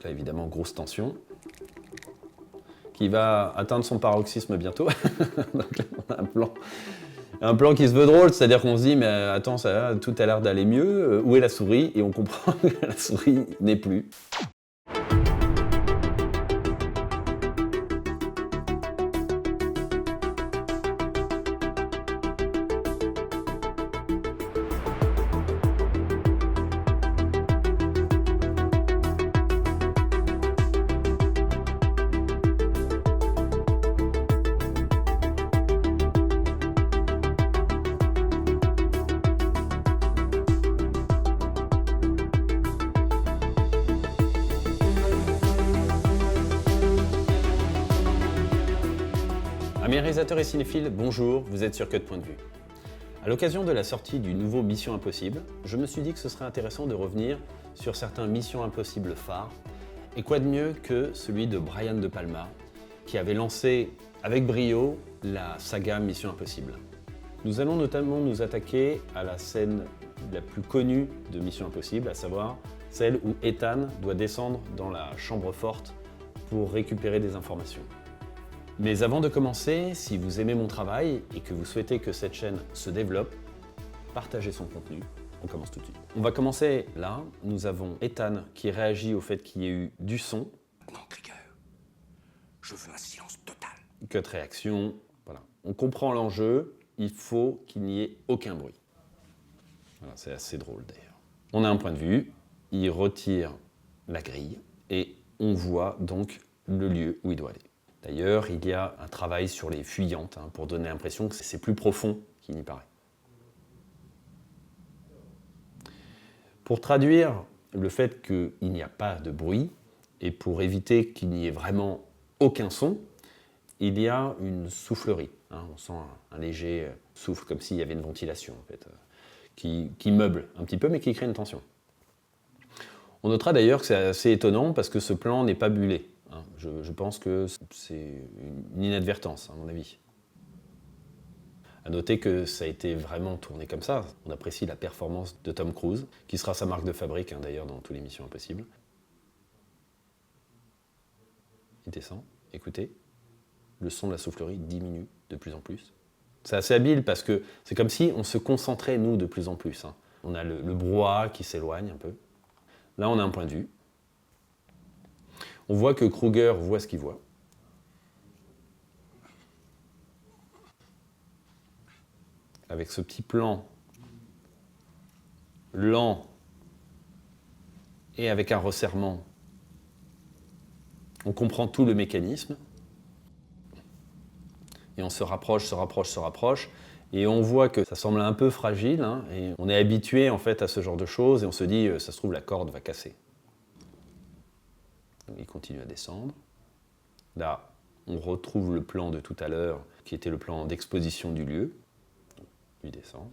Là, évidemment, grosse tension, qui va atteindre son paroxysme bientôt. Donc là, on a un plan qui se veut drôle, c'est-à-dire qu'on se dit, mais attends, ça, tout a l'air d'aller mieux, où est la souris? Et on comprend que la souris n'est plus. Amis réalisateurs et cinéphiles, bonjour, vous êtes sur Cut Point de Vue. À l'occasion de la sortie du nouveau Mission Impossible, je me suis dit que ce serait intéressant de revenir sur certains Missions Impossibles phares. Et quoi de mieux que celui de Brian De Palma, qui avait lancé avec brio la saga Mission Impossible. Nous allons notamment nous attaquer à la scène la plus connue de Mission Impossible, à savoir celle où Ethan doit descendre dans la chambre forte pour récupérer des informations. Mais avant de commencer, si vous aimez mon travail et que vous souhaitez que cette chaîne se développe, partagez son contenu. On commence tout de suite. On va commencer là. Nous avons Ethan qui réagit au fait qu'il y ait eu du son. Non, Krieger, je veux un silence total. Cut réaction. Voilà. On comprend l'enjeu. Il faut qu'il n'y ait aucun bruit. Voilà, c'est assez drôle d'ailleurs. On a un point de vue. Il retire la grille et on voit donc le lieu où il doit aller. D'ailleurs, il y a un travail sur les fuyantes pour donner l'impression que c'est plus profond qu'il n'y paraît. Pour traduire le fait qu'il n'y a pas de bruit et pour éviter qu'il n'y ait vraiment aucun son, il y a une soufflerie. On sent un léger souffle, comme s'il y avait une ventilation en fait, qui meuble un petit peu mais qui crée une tension. On notera d'ailleurs que c'est assez étonnant parce que ce plan n'est pas bullé. Je pense que c'est une inadvertance, à mon avis. À noter que ça a été vraiment tourné comme ça. On apprécie la performance de Tom Cruise, qui sera sa marque de fabrique d'ailleurs dans toutes les Missions Impossibles. Il descend, écoutez, le son de la soufflerie diminue de plus en plus. C'est assez habile parce que c'est comme si on se concentrait, nous, de plus en plus. On a le brouhaha qui s'éloigne un peu. Là, on a un point de vue. On voit que Kruger voit ce qu'il voit. Avec ce petit plan lent et avec un resserrement, on comprend tout le mécanisme. Et on se rapproche, et on voit que ça semble un peu fragile, et on est habitué en fait à ce genre de choses, et on se dit, ça se trouve, la corde va casser. Il continue à descendre. Là, on retrouve le plan de tout à l'heure, qui était le plan d'exposition du lieu. Il descend.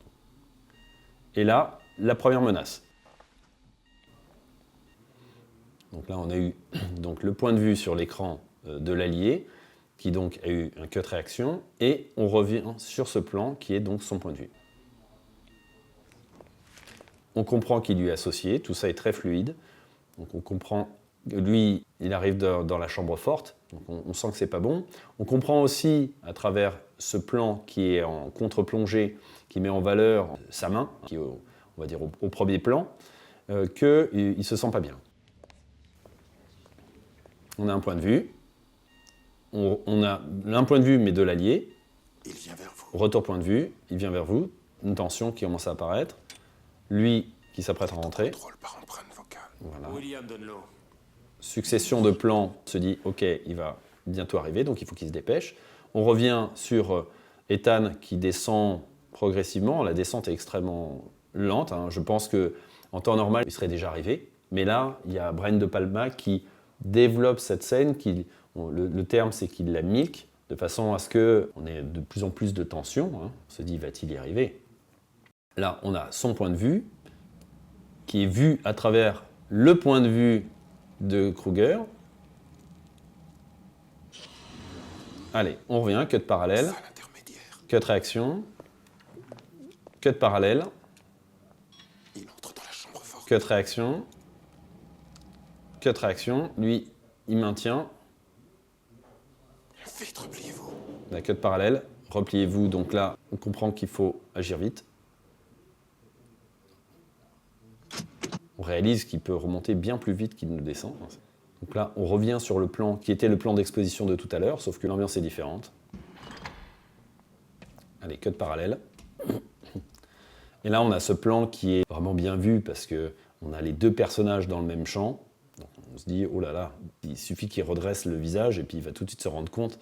Et là, la première menace. Donc là, on a eu donc, le point de vue sur l'écran de l'allié, qui donc a eu un cut réaction, et on revient sur ce plan, qui est donc son point de vue. On comprend qu'il lui est associé, tout ça est très fluide. Donc on comprend lui, il arrive dans la chambre forte, donc on sent que c'est pas bon. On comprend aussi, à travers ce plan qui est en contre-plongée, qui met en valeur sa main, qui est, on va dire, au premier plan, qu'il ne se sent pas bien. On a un point de vue. On a un point de vue, mais de l'allié. Il vient vers vous. Retour point de vue, il vient vers vous. Une tension qui commence à apparaître. Lui qui s'apprête à rentrer. Contrôle par empreinte vocale. Voilà. William Dunlow. Succession de plans, se dit ok, il va bientôt arriver, donc il faut qu'il se dépêche. On revient sur Ethan qui descend progressivement. La descente est extrêmement lente. Je pense qu'en temps normal, il serait déjà arrivé. Mais là, il y a Brian De Palma qui développe cette scène. Le terme, c'est qu'il la milk, de façon à ce qu'on ait de plus en plus de tension. On se dit, va-t-il y arriver? Là, on a son point de vue, qui est vu à travers le point de vue de Kruger. Allez, on revient, cut parallèle, cut réaction, cut parallèle, Il entre dans la chambre forte. cut réaction, cut réaction. Lui, il maintient. Vite, repliez-vous. La cut parallèle. Repliez-vous. Donc là, on comprend qu'il faut agir vite. On réalise qu'il peut remonter bien plus vite qu'il ne descend. Donc là, on revient sur le plan qui était le plan d'exposition de tout à l'heure, sauf que l'ambiance est différente. Allez, cut parallèle. Et là, on a ce plan qui est vraiment bien vu parce qu'on a les deux personnages dans le même champ. Donc on se dit, oh là là, il suffit qu'il redresse le visage et puis il va tout de suite se rendre compte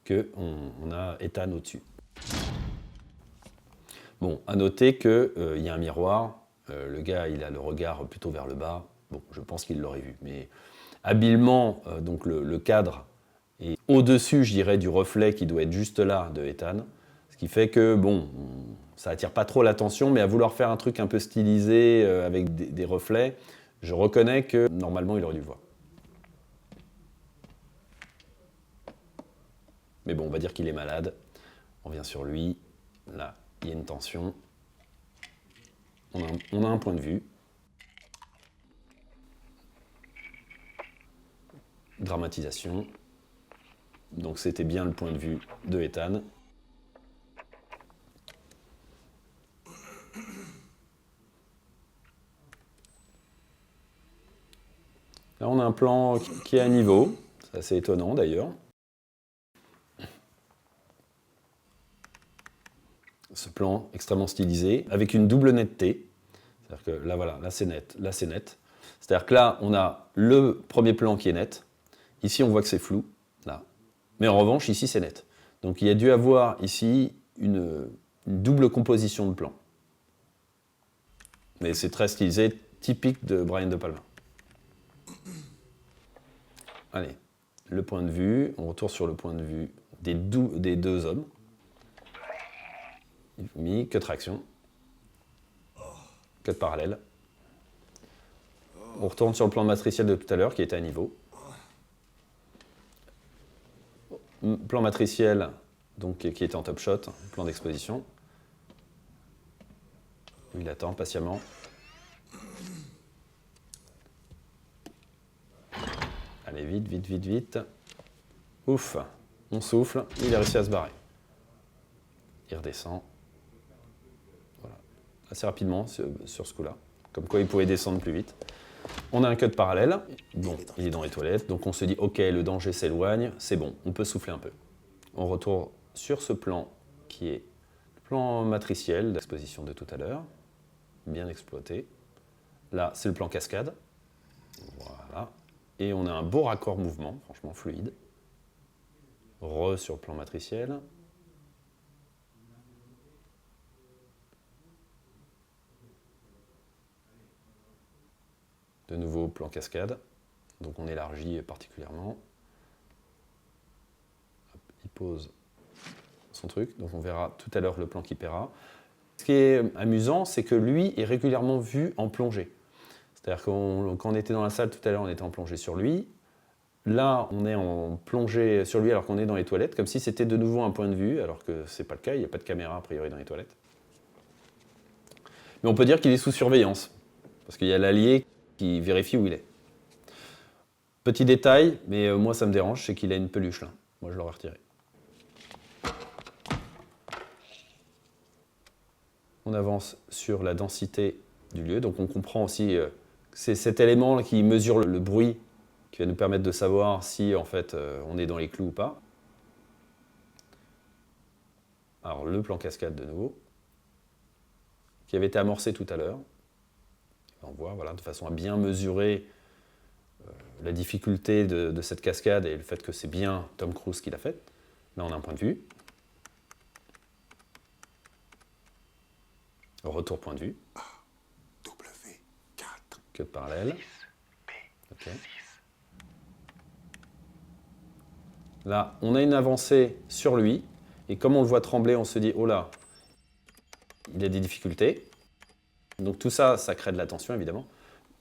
qu'on a Ethan au-dessus. Bon, à noter qu'il y a un miroir. Le gars, il a le regard plutôt vers le bas. Bon, je pense qu'il l'aurait vu. Mais habilement, donc le cadre est au-dessus, je dirais, du reflet qui doit être juste là de Ethan. Ce qui fait que, bon, ça attire pas trop l'attention, mais à vouloir faire un truc un peu stylisé avec des reflets, je reconnais que normalement, il aurait dû le voir. Mais bon, on va dire qu'il est malade. On revient sur lui. Là, il y a une tension. On a un point de vue. Dramatisation. Donc c'était bien le point de vue de Ethan. Là on a un plan qui est à niveau. C'est assez étonnant d'ailleurs. Ce plan extrêmement stylisé, avec une double netteté. C'est-à-dire que là, voilà, là c'est net, là c'est net. C'est-à-dire que là, on a le premier plan qui est net. Ici, on voit que c'est flou, là. Mais en revanche, ici, c'est net. Donc il y a dû avoir ici une double composition de plans. Mais c'est très stylisé, typique de Brian De Palma. Allez, le point de vue. On retourne sur le point de vue des deux hommes. Cut réaction. Cut parallèle. On retourne sur le plan matriciel de tout à l'heure qui était à niveau. Plan matriciel donc, qui était en top shot, plan d'exposition. Il attend patiemment. Allez, vite, vite, vite, vite. Ouf, on souffle, il a réussi à se barrer. Il redescend. Assez rapidement sur ce coup-là, comme quoi il pouvait descendre plus vite. On a un cut parallèle, bon, il est dans les toilettes, donc on se dit ok, le danger s'éloigne, c'est bon, on peut souffler un peu. On retourne sur ce plan qui est le plan matriciel d'exposition de tout à l'heure, bien exploité. Là, c'est le plan cascade, voilà, et on a un beau raccord mouvement, franchement fluide. Sur le plan matriciel. De nouveau, plan cascade. Donc on élargit particulièrement. Hop, il pose son truc. Donc on verra tout à l'heure le plan qui paiera. Ce qui est amusant, c'est que lui est régulièrement vu en plongée. C'est-à-dire que quand on était dans la salle tout à l'heure, on était en plongée sur lui. Là, on est en plongée sur lui alors qu'on est dans les toilettes, comme si c'était de nouveau un point de vue, alors que c'est pas le cas, il n'y a pas de caméra a priori dans les toilettes. Mais on peut dire qu'il est sous surveillance, parce qu'il y a l'allié qui vérifie où il est. Petit détail, mais moi ça me dérange, c'est qu'il a une peluche là. Moi je l'aurais retiré. On avance sur la densité du lieu, donc on comprend aussi, c'est cet élément qui mesure le bruit qui va nous permettre de savoir si en fait on est dans les clous ou pas. Alors le plan cascade de nouveau, qui avait été amorcé tout à l'heure. On voit, voilà, de façon à bien mesurer la difficulté de cette cascade et le fait que c'est bien Tom Cruise qui l'a faite. Là, on a un point de vue. Retour point de vue. W4. Cut parallèle. Okay. Là, on a une avancée sur lui. Et comme on le voit trembler, on se dit, oh là, il a des difficultés. Donc tout ça, ça crée de la tension, évidemment.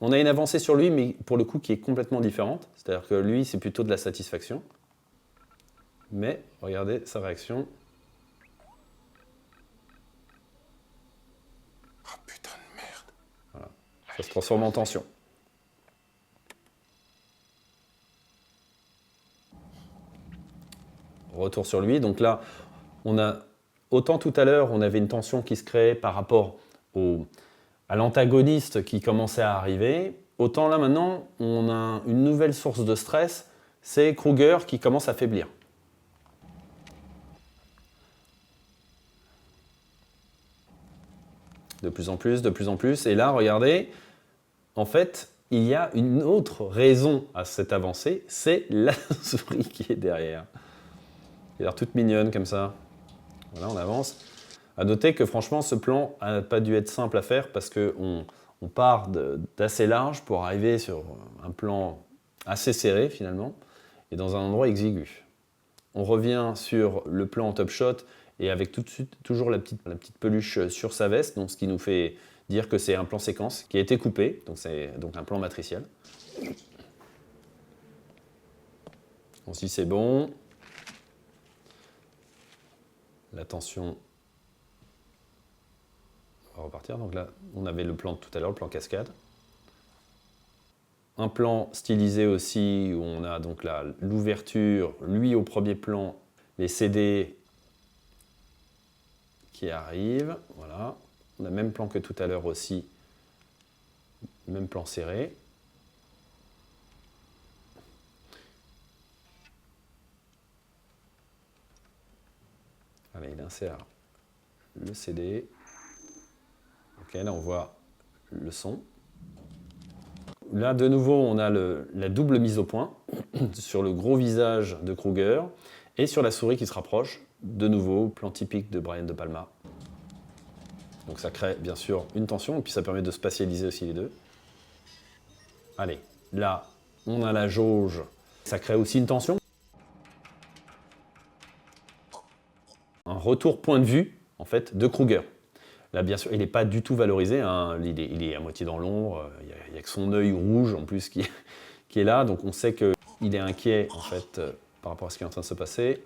On a une avancée sur lui, mais pour le coup, qui est complètement différente. C'est-à-dire que lui, c'est plutôt de la satisfaction. Mais, regardez sa réaction. Oh putain de merde. Voilà. Ça se transforme en tension. retour sur lui. Donc là, on a, autant tout à l'heure, on avait une tension qui se créait par rapport à l'antagoniste qui commençait à arriver, autant là maintenant, on a une nouvelle source de stress, c'est Kruger qui commence à faiblir. De plus en plus, de plus en plus. Et là, regardez, en fait, il y a une autre raison à cette avancée, c'est la souris qui est derrière. Elle a l'air toute mignonne comme ça. Voilà, on avance. À noter que franchement, ce plan n'a pas dû être simple à faire parce qu'on part d'assez large pour arriver sur un plan assez serré finalement et dans un endroit exigu. On revient sur le plan en top shot et avec tout de suite toujours la petite peluche sur sa veste, donc ce qui nous fait dire que c'est un plan séquence qui a été coupé, donc c'est donc un plan matriciel. On se dit c'est bon. La tension va repartir. Donc là, on avait le plan de tout à l'heure, le plan cascade. Un plan stylisé aussi où on a donc l'ouverture, lui au premier plan, les CD qui arrivent, voilà. On a le même plan que tout à l'heure aussi, même plan serré. Allez, il insère le CD. Ok, là on voit le son. Là de nouveau on a la double mise au point sur le gros visage de Kruger et sur la souris qui se rapproche. De nouveau, plan typique de Brian De Palma. Donc ça crée bien sûr une tension et puis ça permet de spatialiser aussi les deux. Allez, là on a la jauge, ça crée aussi une tension. Un retour point de vue en fait de Kruger. Là bien sûr il n'est pas du tout valorisé, hein. Il est à moitié dans l'ombre, il n'y a que son œil rouge en plus qui est là, donc on sait qu'il est inquiet en fait par rapport à ce qui est en train de se passer.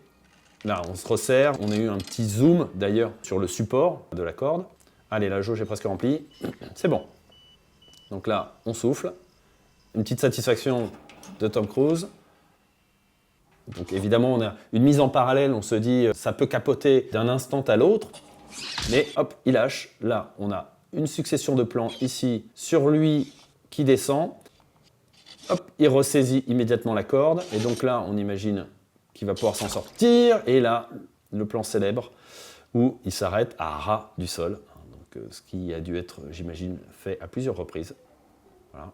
Là, on se resserre, on a eu un petit zoom d'ailleurs sur le support de la corde. Allez, la jauge est presque remplie, c'est bon. Donc là, on souffle. Une petite satisfaction de Tom Cruise. Donc évidemment, on a une mise en parallèle, on se dit ça peut capoter d'un instant à l'autre, mais hop, il lâche. Là, on a une succession de plans ici sur lui qui descend. Hop, il ressaisit immédiatement la corde, et donc là, on imagine qu'il va pouvoir s'en sortir, et là, le plan célèbre où il s'arrête à ras du sol, donc, ce qui a dû être, j'imagine, fait à plusieurs reprises. Voilà.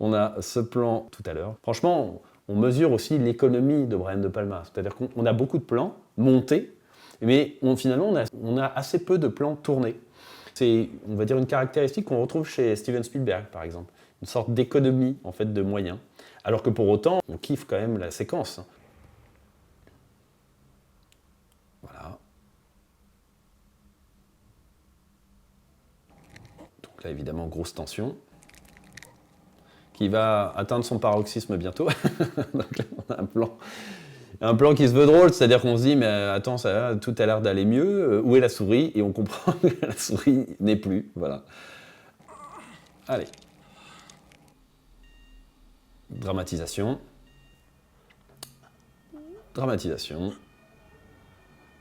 On a ce plan tout à l'heure. Franchement, on mesure aussi l'économie de Brian De Palma, c'est-à-dire qu'on a beaucoup de plans montés, mais finalement, on a assez peu de plans tournés. C'est, on va dire, une caractéristique qu'on retrouve chez Steven Spielberg, par exemple. Une sorte d'économie, en fait, de moyens. Alors que pour autant, on kiffe quand même la séquence. Voilà. Donc là, évidemment, grosse tension. Qui va atteindre son paroxysme bientôt. Donc là, on a un plan qui se veut drôle, c'est-à-dire qu'on se dit, mais attends, tout a l'air d'aller mieux, où est la souris? Et on comprend que la souris n'est plus. Voilà. Allez. Dramatisation. Dramatisation.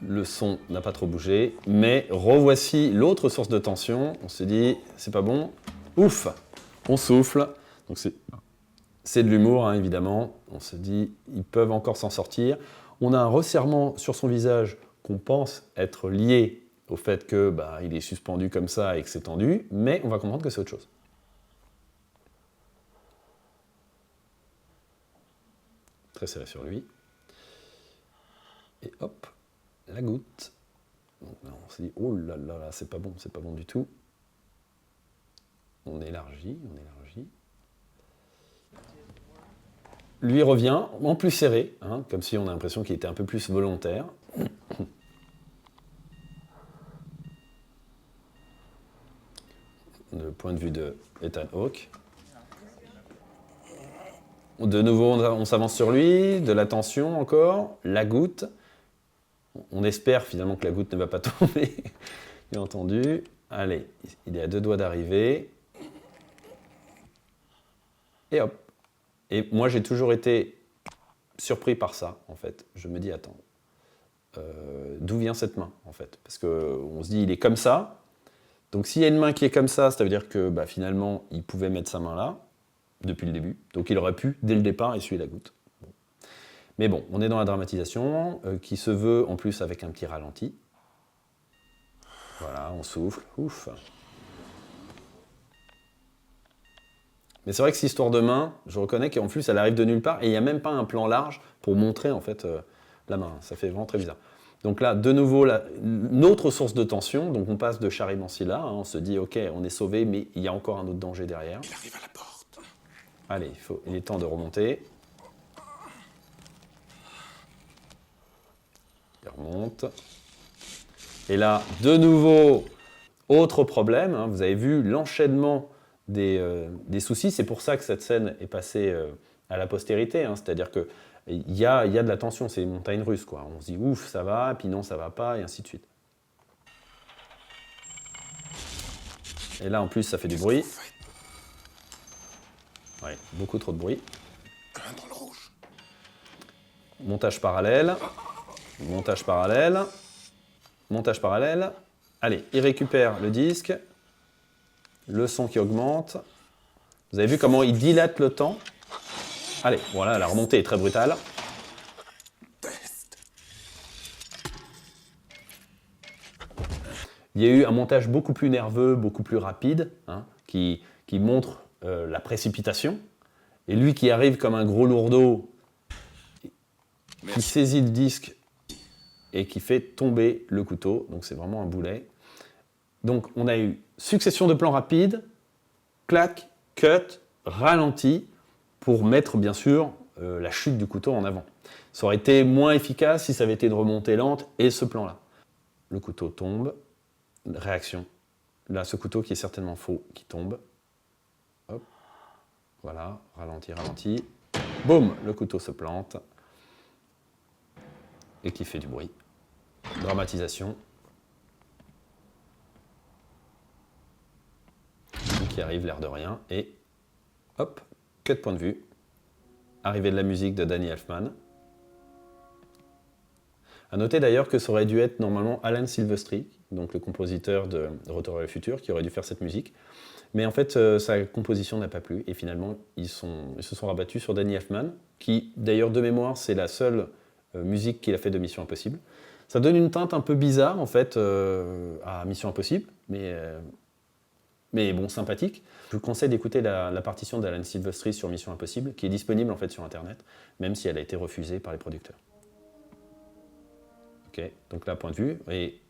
Le son n'a pas trop bougé, mais revoici l'autre source de tension. On se dit, c'est pas bon. Ouf! On souffle. Donc c'est de l'humour, hein, évidemment. On se dit, ils peuvent encore s'en sortir. On a un resserrement sur son visage qu'on pense être lié au fait que il est suspendu comme ça et que c'est tendu, mais on va comprendre que c'est autre chose. Très serré sur lui. Et hop, la goutte. Donc là, on se dit, oh là là, là c'est pas bon du tout. On élargit. Lui revient en plus serré, hein, comme si on a l'impression qu'il était un peu plus volontaire. Le point de vue de Ethan Hawke. De nouveau, on s'avance sur lui, de la tension encore, la goutte. On espère finalement que la goutte ne va pas tomber, bien entendu. Allez, il est à 2 doigts d'arriver. Et hop. Et moi, j'ai toujours été surpris par ça, en fait. Je me dis, attends, d'où vient cette main, en fait? Parce qu'on se dit, il est comme ça. Donc s'il y a une main qui est comme ça veut dire que finalement, il pouvait mettre sa main là, depuis le début. Donc il aurait pu, dès le départ, essuyer la goutte. Bon. Mais bon, on est dans la dramatisation, qui se veut en plus avec un petit ralenti. Voilà, on souffle, ouf. Mais c'est vrai que cette histoire de main, je reconnais qu'en plus, elle arrive de nulle part, et il n'y a même pas un plan large pour montrer en fait la main. Ça fait vraiment très bizarre. Donc là, de nouveau, une autre source de tension. Donc on passe de Charibansi-là, hein, on se dit, ok, on est sauvé, mais il y a encore un autre danger derrière. Il arrive à la porte. Allez, il est temps de remonter. Il remonte. Et là, de nouveau, autre problème. Hein, vous avez vu l'enchaînement des soucis. C'est pour ça que cette scène est passée à la postérité. Hein, c'est-à-dire que il y a de la tension, c'est une montagne russe, quoi. On se dit ouf, ça va, puis non, ça va pas, et ainsi de suite. Et là, en plus, ça fait du bruit. Ouais, beaucoup trop de bruit. Un dans le rouge. Montage parallèle. Montage parallèle. Montage parallèle. Allez, il récupère le disque. Le son qui augmente. Vous avez vu comment il dilate le temps? Allez, voilà, la remontée est très brutale. Il y a eu un montage beaucoup plus nerveux, beaucoup plus rapide, hein, qui montre la précipitation. Et lui qui arrive comme un gros lourdeau, qui saisit le disque et qui fait tomber le couteau. Donc c'est vraiment un boulet. Donc on a eu succession de plans rapides, clac, cut, ralenti, pour mettre bien sûr la chute du couteau en avant. Ça aurait été moins efficace si ça avait été une remontée lente et ce plan-là. Le couteau tombe, réaction. Là, ce couteau qui est certainement faux, qui tombe. Hop, voilà, ralenti, ralenti. Boum, le couteau se plante. Et qui fait du bruit. Dramatisation. Qui arrive l'air de rien. Et hop, cut point de vue. Arrivée de la musique de Danny Elfman. A noter d'ailleurs que ça aurait dû être normalement Alan Silvestri, donc le compositeur de Retour vers le futur, qui aurait dû faire cette musique. Mais en fait, sa composition n'a pas plu, et finalement, ils se sont rabattus sur Danny Elfman, qui d'ailleurs de mémoire, c'est la seule musique qu'il a fait de Mission Impossible. Ça donne une teinte un peu bizarre en fait à Mission Impossible, mais bon, sympathique. Je vous conseille d'écouter la partition d'Alan Silvestri sur Mission Impossible, qui est disponible en fait sur Internet, même si elle a été refusée par les producteurs. Ok, donc là, point de vue, et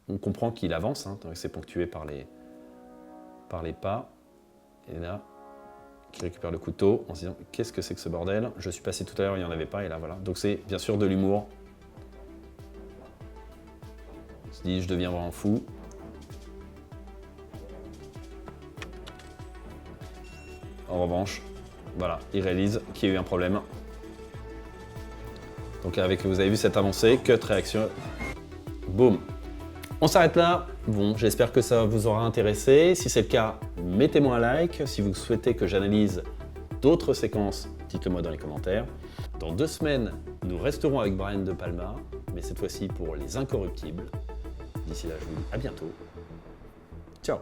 on comprend qu'il avance, hein, donc c'est ponctué par les pas, et là, qui récupère le couteau en se disant « Qu'est-ce que c'est que ce bordel? Je suis passé tout à l'heure, il n'y en avait pas, et là, voilà. » Donc c'est bien sûr de l'humour. On se dit « Je deviens vraiment fou. » En revanche, voilà, il réalise qu'il y a eu un problème. Donc vous avez vu cette avancée, cut, réaction, boum. On s'arrête là. Bon, j'espère que ça vous aura intéressé. Si c'est le cas, mettez-moi un like. Si vous souhaitez que j'analyse d'autres séquences, dites-le moi dans les commentaires. Dans 2 semaines, nous resterons avec Brian De Palma, mais cette fois-ci pour Les Incorruptibles. D'ici là, je vous dis à bientôt. Ciao.